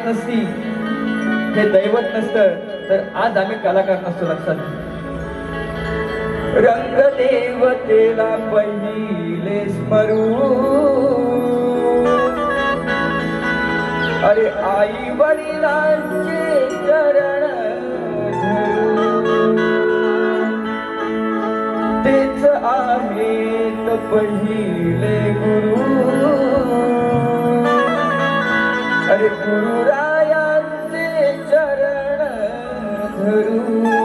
आठवण नसती, हे दैवत नसतं, तर आज आम्ही कलाकार नसतो. लक्षात रंग देवतेला पहिले स्मरू, अरे आई वडिलांचे चरण धरू, तेच आहेत पहिले गुरु, अरे गुरुरायांचे चरण धरू.